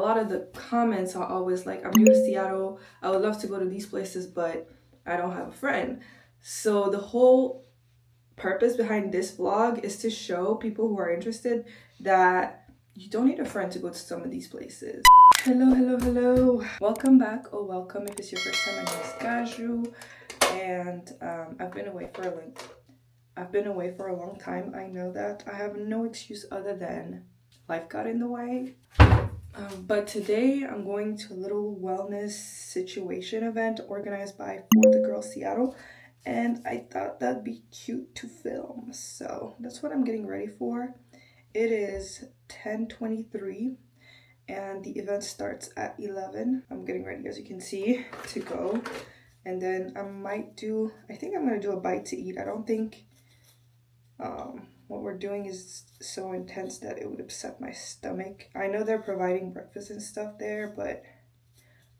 lot of the comments are always like, I'm new to Seattle, I would love to go to these places, but I don't have a friend. So the whole purpose behind this vlog is to show people who are interested that you don't need a friend to go to some of these places. Hello. Welcome back, or welcome if it's your first time. My name is Gaju, and I've been away for a long time. I know that. I have no excuse other than life got in the way. But today I'm going to a little wellness situation event organized by For the Girls Seattle, and I thought that'd be cute to film. So that's what I'm getting ready for. It is 10:23 and the event starts at 11. I'm getting ready, as you can see, to go. And then I think I'm gonna do a bite to eat. I don't think what we're doing is so intense that it would upset my stomach. I know they're providing breakfast and stuff there, but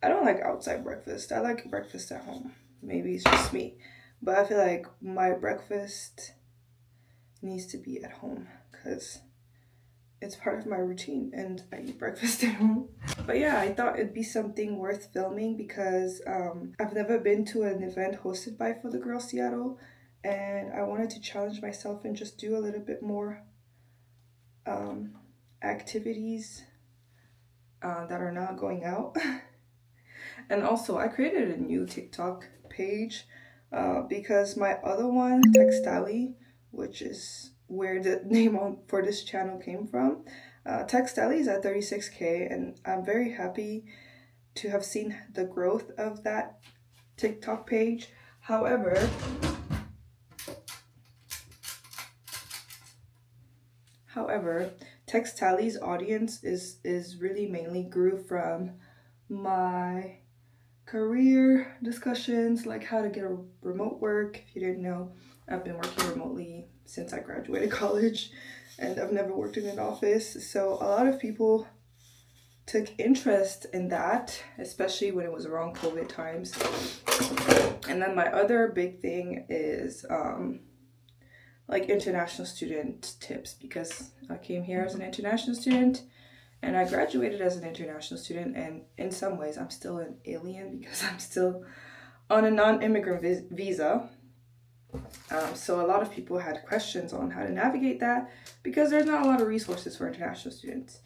I don't like outside breakfast. I like breakfast at home. Maybe it's just me, but I feel like my breakfast needs to be at home because it's part of my routine and I eat breakfast at home. But yeah, I thought it'd be something worth filming because I've never been to an event hosted by For the Girls Seattle, and I wanted to challenge myself and just do a little bit more activities that are not going out. And also I created a new TikTok page because my other one, techstalli, which is where the name for this channel came from, techstalli is at 36K, and I'm very happy to have seen the growth of that TikTok page. However, techstalli's audience is really mainly grew from my career discussions, like how to get a remote work. If you didn't know, I've been working remotely since I graduated college, and I've never worked in an office. So a lot of people took interest in that, especially when it was around COVID times. And then my other big thing is like international student tips, because I came here as an international student and I graduated as an international student, and in some ways I'm still an alien because I'm still on a non-immigrant visa. So a lot of people had questions on how to navigate that because there's not a lot of resources for international students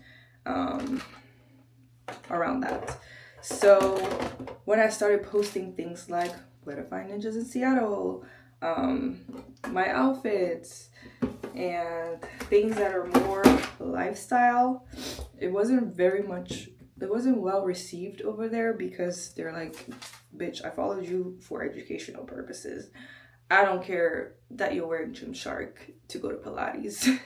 around that. So when I started posting things like where to find ninjas in Seattle, my outfits, and things that are more lifestyle, it wasn't well received over there because they're like, bitch, I followed you for educational purposes. I don't care that you're wearing Gymshark to go to Pilates.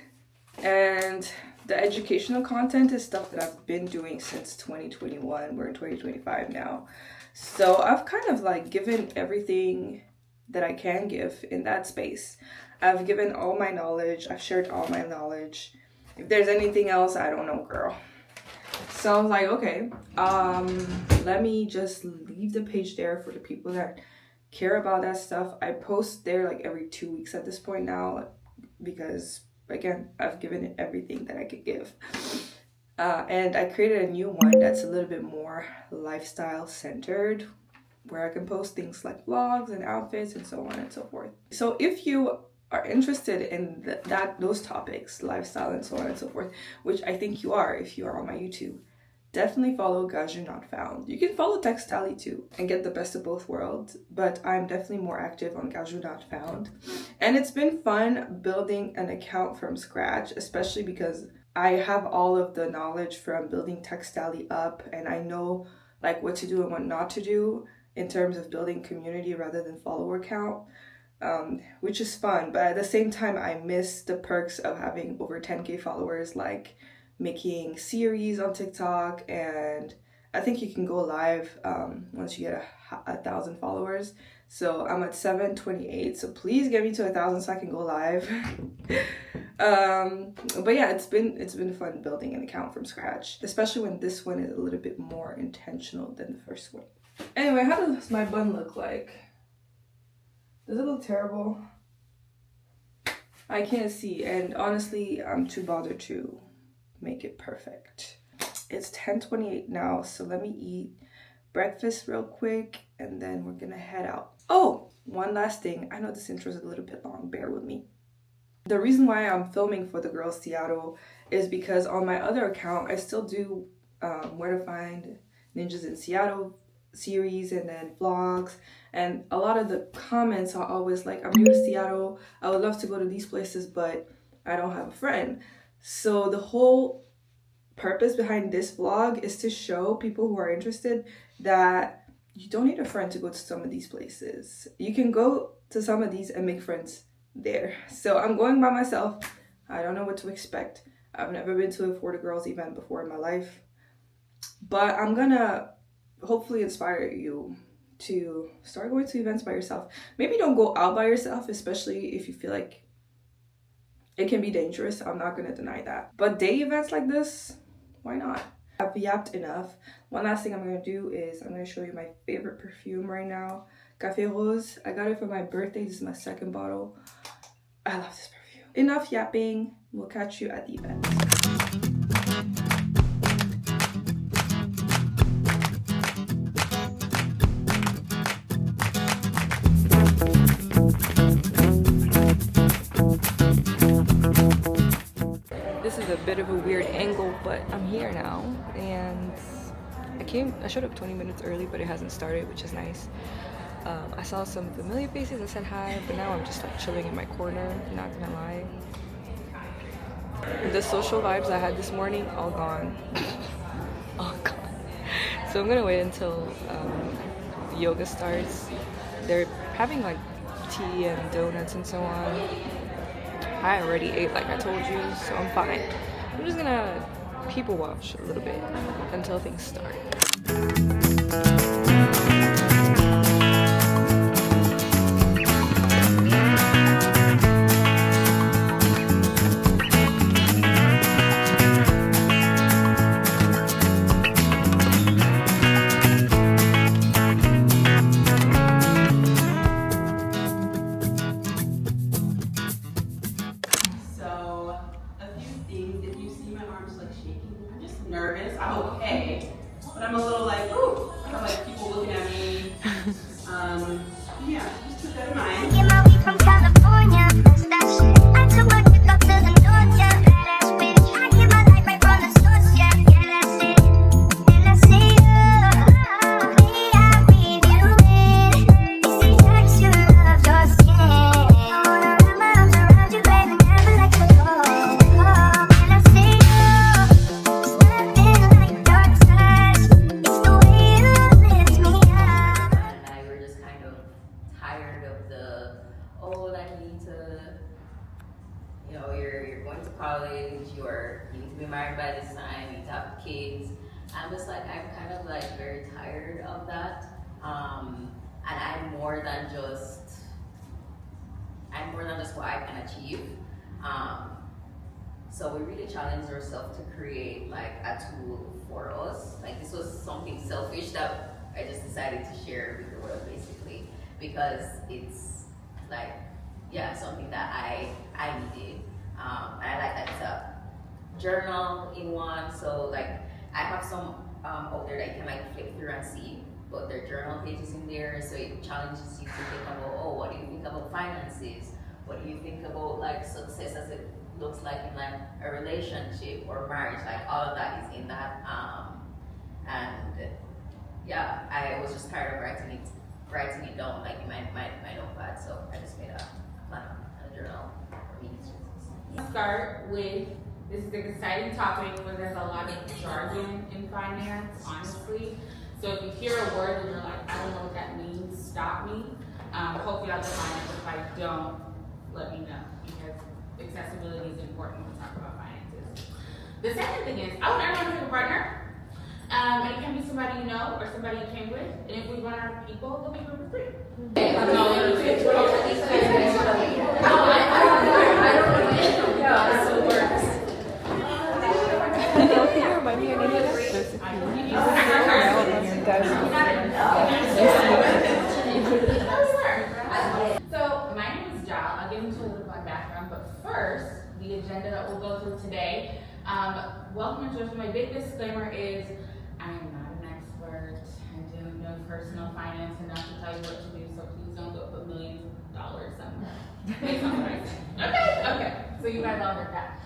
And the educational content is stuff that I've been doing since 2021. We're in 2025 now. So I've kind of like given everything that I can give in that space. I've given all my knowledge. I've shared all my knowledge. If there's anything else, I don't know, girl. So I was like, okay, let me just leave the page there for the people that care about that stuff. I post there like every 2 weeks at this point now because, again, I've given it everything that I could give. And I created a new one that's a little bit more lifestyle centered, where I can post things like vlogs and outfits and so on and so forth. So if you are interested in those topics, lifestyle and so on and so forth, which I think you are if you are on my YouTube, definitely follow Gaju Not Found. You can follow techstalli too and get the best of both worlds, but I'm definitely more active on Gaju Not Found. And it's been fun building an account from scratch, especially because I have all of the knowledge from building techstalli up, and I know like what to do and what not to do in terms of building community rather than follower count, which is fun. But at the same time, I miss the perks of having over 10K followers, like making series on TikTok, and I think you can go live once you get 1,000 followers. So I'm at 728, so please get me to 1,000 so I can go live. But yeah, it's been fun building an account from scratch, especially when this one is a little bit more intentional than the first one. Anyway, how does my bun look like? Does it look terrible? I can't see, and honestly, I'm too bothered to make it perfect. It's 10:28 now, so let me eat breakfast real quick and then we're gonna head out. Oh, one last thing. I know this intro is a little bit long, bear with me. The reason why I'm filming for the Girls Seattle is because on my other account, I still do Where to Find Ninjas in Seattle series and then vlogs, and a lot of the comments are always like, I'm new to Seattle, I would love to go to these places, but I don't have a friend. So the whole purpose behind this vlog is to show people who are interested that you don't need a friend to go to some of these places. You can go to some of these and make friends there. So I'm going by myself. I don't know what to expect. I've never been to a For the Girls event before in my life, but I'm gonna hopefully inspire you to start going to events by yourself. Maybe don't go out by yourself, especially if you feel like it can be dangerous. I'm not gonna deny that, but day events like this, why not? I've yapped enough. One last thing I'm gonna do is I'm gonna show you my favorite perfume right now, Café Rose. I got it for my birthday. This is my second bottle. I love this perfume. Enough yapping. We'll catch you at the event. This is a bit of a weird angle, but I'm here now, and I showed up 20 minutes early, but it hasn't started, which is nice. I saw some familiar faces. I said hi, but now I'm just like chilling in my corner, not gonna lie. The social vibes I had this morning, all gone. All gone. So I'm gonna wait until yoga starts. They're having like tea and donuts and so on. I already ate like I told you, so I'm fine. I'm just gonna people watch a little bit until things start. Nervous. I'm okay, but I'm a little like, ooh, I have like people looking at me. Yeah, just keep that in mind. Get my weed from California, that's that shit. I took my dick up to the north, yeah, badass bitch. I get my life right from the source, yeah, that's it. And I see you, me, I read you in. You see texture of your skin. I wanna wrap my arms around you, baby, never let you go. And I see you. College, you need to be married by this time, you need to have kids. I'm just like, I'm kind of like very tired of that. And I'm more than just what I can achieve. So we really challenged ourselves to create like a tool for us. Like this was something selfish that I just decided to share with the world basically, because it's like, yeah, something that I needed. And I like that it's a journal in one, so like I have some out there that you can like flip through and see, but there are journal pages in there, so it challenges you to think about, oh, what do you think about finances? What do you think about like success as it looks like in like a relationship or marriage? Like all of that is in that. And yeah, I was just tired of writing it down like in my notepad, so I just made a plan and a journal for me. Start with, this is an exciting topic where there's a lot of jargon in finance, honestly. So if you hear a word and you're like, I don't know what that means, stop me. Hopefully I'll define it. If I don't, let me know, because accessibility is important when we talk about finances. The second thing is, I want everyone to pick a partner. And it can be somebody you know or somebody you came with. And if we run out of people, there'll be room for three. So my name is Jal. I'll get into a little bit of my background, but first, the agenda that we'll go through today. welcome to Introverted. My big disclaimer is I am not an expert. I don't know personal finance enough to tell you what to do, so please don't go put millions of dollars somewhere. Based on what I say. Okay. So you guys all heard that.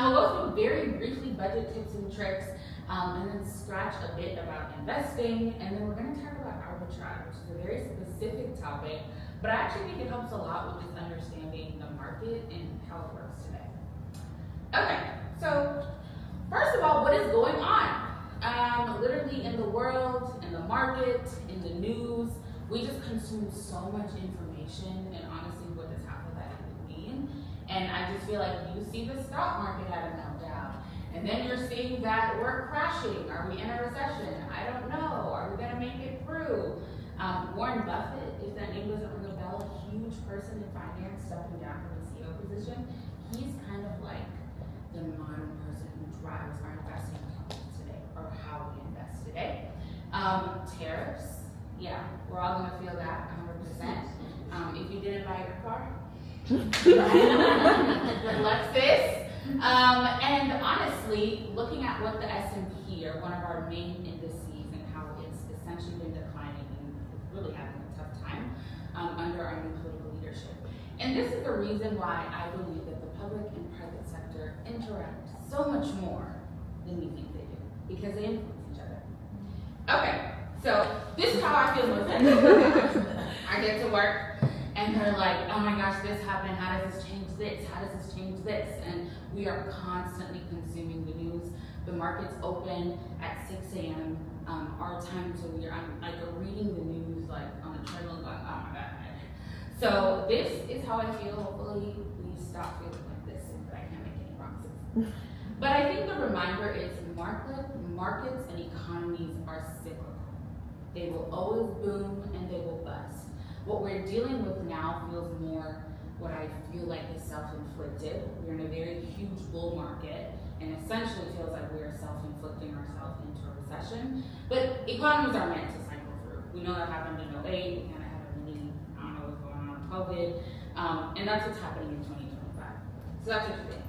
We'll go through very briefly budget tips and tricks, and then scratch a bit about investing, and then we're going to talk about arbitrage, which is a very specific topic, but I actually think it helps a lot with just understanding the market and how it works today. Okay, so first of all, what is going on? Literally in the world, in the market, in the news, we just consume so much information, and honestly, what does half of that even mean? And I just feel like you see the stock market had a meltdown, and then you're seeing that we're crashing. Are we in a recession? I don't know. Are we going to make it through? Warren Buffett, if that name doesn't ring a bell, a huge person in finance stepping down from the CEO position, he's kind of like the modern person who drives our investing companies today, or how we invest today. Tariffs, yeah, we're all going to feel that 100%. If you didn't buy your car, Lexus. And honestly, looking at what the S&P, or one of our main indices, and how it's essentially been declining and really having a tough time under our new political leadership. And this is the reason why I believe that the public and private sector interact so much more than we think they do, because they influence each other. Okay, so this is how I feel most of the time. I get to work, and they're like, oh my gosh, this happened, how does this change this? How does this change this? And we are constantly consuming the news. The market's open at 6 a.m. Our time, so I'm like reading the news like on a treadmill going, oh my God. So this is how I feel. Hopefully we stop feeling like this, but I can't make any promises. But I think the reminder is markets and economies are cyclical. They will always boom and they will bust. What we're dealing with now feels more what I feel like is self-inflicted. We're in a very huge bull market, and essentially feels like we are self-inflicting ourselves into a recession. But economies are meant to cycle through. We know that happened in 08, we kind of had a mini, I don't know what's going on with COVID, and that's what's happening in 2025. So that's what you think.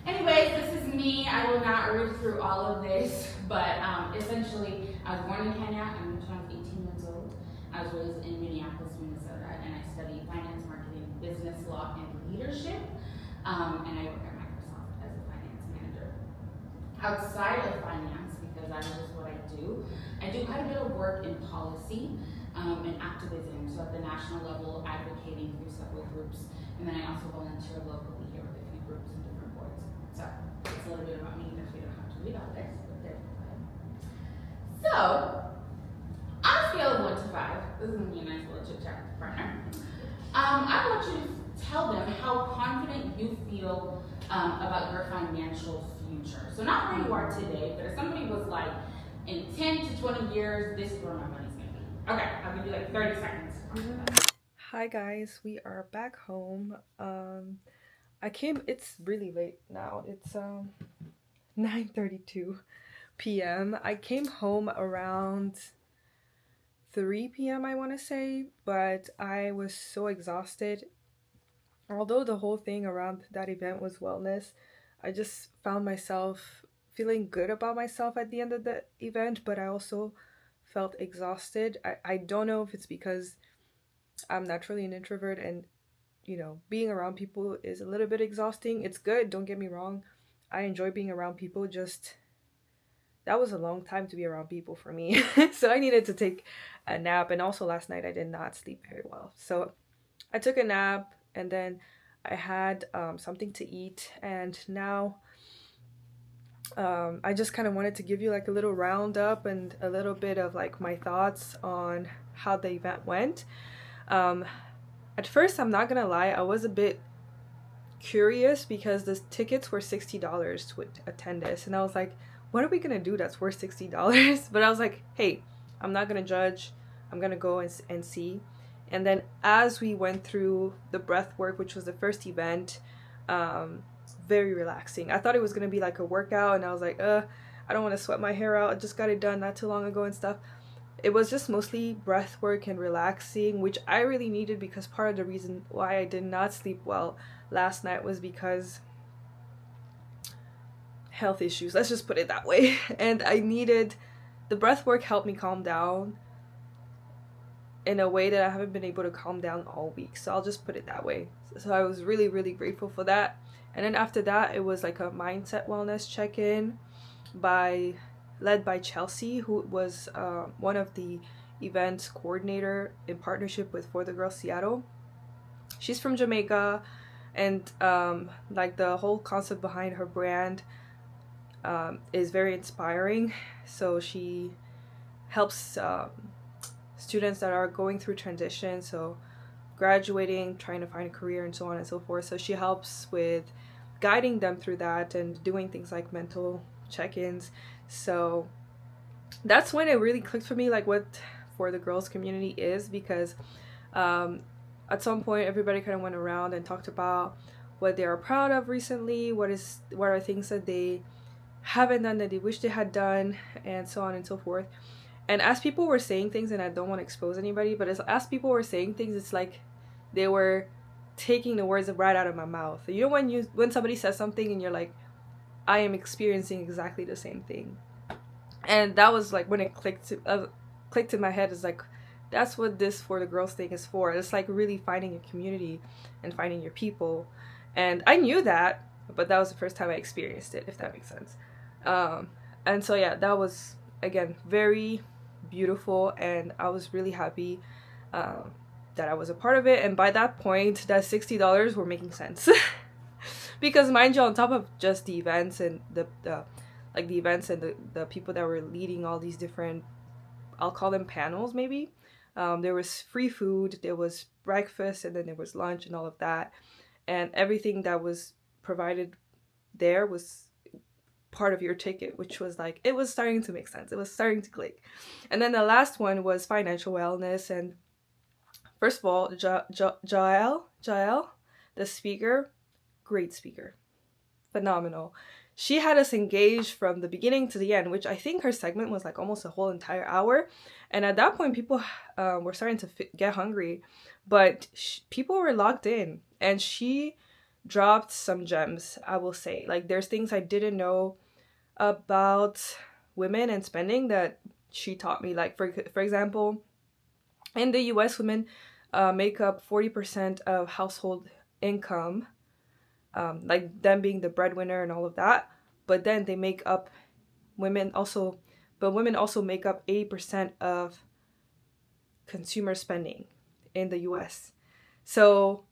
Anyways, this is me. I will not read through all of this, but essentially, I was born in Kenya. I moved when I was 18 years old. I was raised in Minneapolis, Minnesota, and I studied finance, marketing, business law, and leadership. And I work at Microsoft as a finance manager. Outside of finance, because that is just what I do quite a bit of work in policy and activism. So at the national level, advocating through several groups, and then I also volunteer locally here with a few groups and different boards. So that's a little bit about me, because we don't have to read all this, but there's so, on a scale of 1 to 5, this is going to be a nice little chit chat partner. I want you to tell them how confident you feel about your financial future. So not where you are today, but if somebody was like, in 10 to 20 years, this is where my money's going to be. Okay, I'll give you like 30 seconds. Hi guys, we are back home. It's really late now. It's 9:32 p.m. I came home around 3 p.m. I want to say, but I was so exhausted. Although the whole thing around that event was wellness, I just found myself feeling good about myself at the end of the event, but I also felt exhausted. I don't know if it's because I'm naturally an introvert, and being around people is a little bit exhausting. It's good, don't get me wrong. I enjoy being around people, just that was a long time to be around people for me. So I needed to take a nap, and also last night I did not sleep very well. So I took a nap, and then I had something to eat, and now I just kind of wanted to give you like a little roundup and a little bit of like my thoughts on how the event went. At first, I'm not gonna lie, I was a bit curious because the tickets were $60 to attend this, and I was like, what are we gonna do that's worth $60? But I was like, hey, I'm not gonna judge, I'm gonna go and see. And then as we went through the breath work, which was the first event, very relaxing. I thought it was gonna be like a workout, and I was like, I don't want to sweat my hair out, I just got it done not too long ago and stuff. It was just mostly breath work and relaxing, which I really needed, because part of the reason why I did not sleep well last night was because health issues, let's just put it that way. And I needed the breath work helped me calm down in a way that I haven't been able to calm down all week. So I'll just put it that way. So I was really, really grateful for that. And then after that, it was like a mindset wellness check-in led by Chelsea, who was one of the events coordinator in partnership with For the Girls Seattle. She's from Jamaica, and like the whole concept behind her brand is very inspiring. So she helps students that are going through transition, so graduating, trying to find a career, and so on and so forth. So she helps with guiding them through that and doing things like mental check-ins. So that's when it really clicked for me, like what For the Girls community is, because at some point everybody kind of went around and talked about what they are proud of recently, what are things that they haven't done that they wish they had done, and so on and so forth. And as people were saying things, and I don't want to expose anybody, but as people were saying things, it's like they were taking the words right out of my mouth. You know, when somebody says something and you're like, I am experiencing exactly the same thing. And that was like when it clicked in my head. It's like, that's what this For the Girls thing is for. It's like really finding a community and finding your people. And I knew that, but that was the first time I experienced it, if that makes sense. And so yeah, that was, again, very beautiful, and I was really happy that I was a part of it. And by that point, that $60 were making sense. Because mind you, on top of just the events and the events and the people that were leading all these different, I'll call them panels maybe, there was free food, there was breakfast, and then there was lunch and all of that. And everything that was provided there was part of your ticket, which was like, it was starting to make sense. It was starting to click. And then the last one was financial wellness. And first of all, Jael, the speaker, great speaker, phenomenal. She had us engaged from the beginning to the end, which I think her segment was like almost a whole entire hour. And at that point, people were starting to get hungry, but people were locked in, and she dropped some gems, I will say. Like, there's things I didn't know about women and spending that she taught me. Like, for example, in the US, women make up 40% of household income, like them being the breadwinner and all of that. But then women also make up 80% of consumer spending in the US. So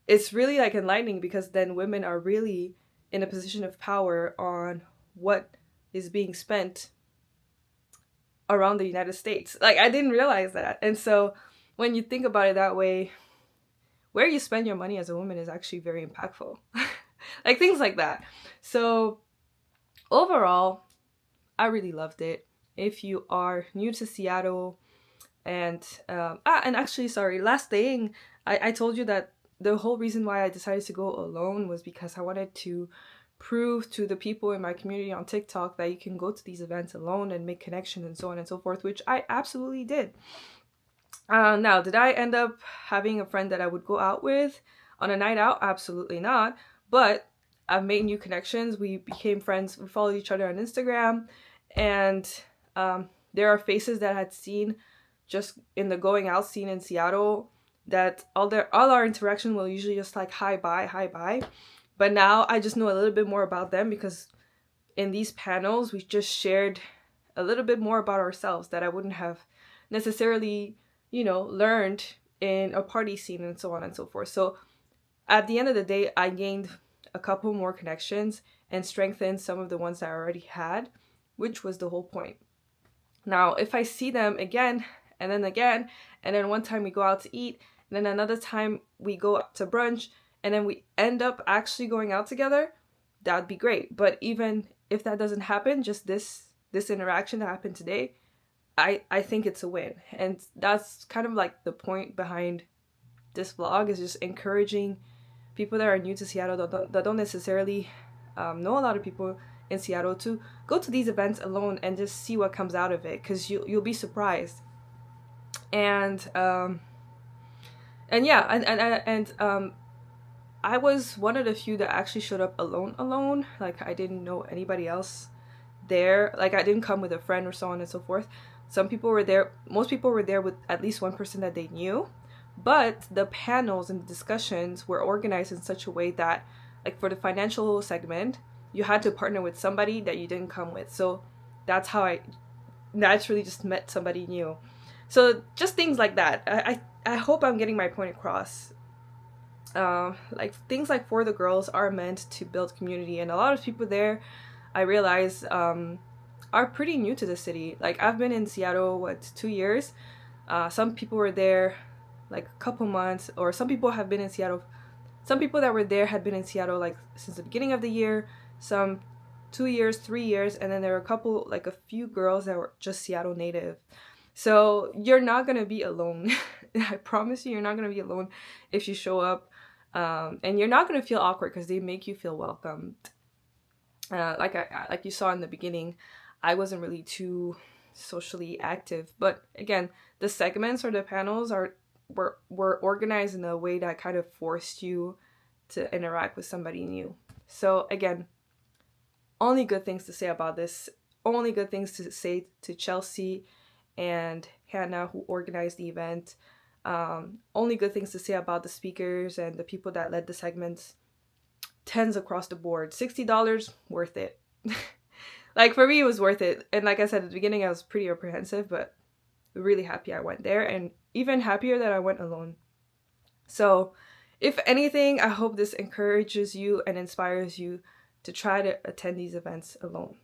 it's really like enlightening, because then women are really in a position of power on what is being spent around the United States. Like, I didn't realize that. And so when you think about it that way, where you spend your money as a woman is actually very impactful. Like, things like that. So overall, I really loved it. If you are new to Seattle, and actually, sorry, last thing, I told you that the whole reason why I decided to go alone was because I wanted to prove to the people in my community on TikTok that you can go to these events alone and make connections and so on and so forth, which I absolutely did. Now, did I end up having a friend that I would go out with on a night out? Absolutely not. But I've made new connections. We became friends. We followed each other on Instagram. And there are faces that I had seen just in the going out scene in Seattle that all our interaction will usually just like hi, bye. But now I just know a little bit more about them, because in these panels, we just shared a little bit more about ourselves that I wouldn't have necessarily, learned in a party scene and so on and so forth. So at the end of the day, I gained a couple more connections and strengthened some of the ones that I already had, which was the whole point. Now, if I see them again, and then one time we go out to eat, and then another time we go out to brunch, and then we end up actually going out together, that'd be great. But even if that doesn't happen, just this interaction that happened today, I think it's a win. And that's kind of like the point behind this vlog, is just encouraging people that are new to Seattle, that don't necessarily know a lot of people in Seattle, to go to these events alone and just see what comes out of it, because you'll be surprised. And I was one of the few that actually showed up alone. Like, I didn't know anybody else there. Like, I didn't come with a friend or so on and so forth. Some people were there, most people were there with at least one person that they knew. But the panels and discussions were organized in such a way that, like, for the financial segment, you had to partner with somebody that you didn't come with. So that's how I naturally just met somebody new. So just things like that. I hope I'm getting my point across. Like, things like For the Girls are meant to build community, and a lot of people there, I realize, are pretty new to the city. Like, I've been in Seattle 2 years. Some people were there like a couple months, or some people have been in Seattle. Some people that were there had been in Seattle like since the beginning of the year. Some 2 years, 3 years, and then there were a few girls that were just Seattle native. So you're not gonna be alone. I promise you're not gonna be alone if you show up. And you're not gonna feel awkward because they make you feel welcomed. Like you saw in the beginning, I wasn't really too socially active, but again, the segments or the panels were organized in a way that kind of forced you to interact with somebody new. So again, only good things to say about this. Only good things to say to Chelsea and Hannah, who organized the event. Only good things to say about the speakers and the people that led the segments. 10s across the board. $60, worth it. Like, for me, it was worth it. And like I said at the beginning, I was pretty apprehensive, but really happy I went there, and even happier that I went alone. So, if anything, I hope this encourages you and inspires you to try to attend these events alone.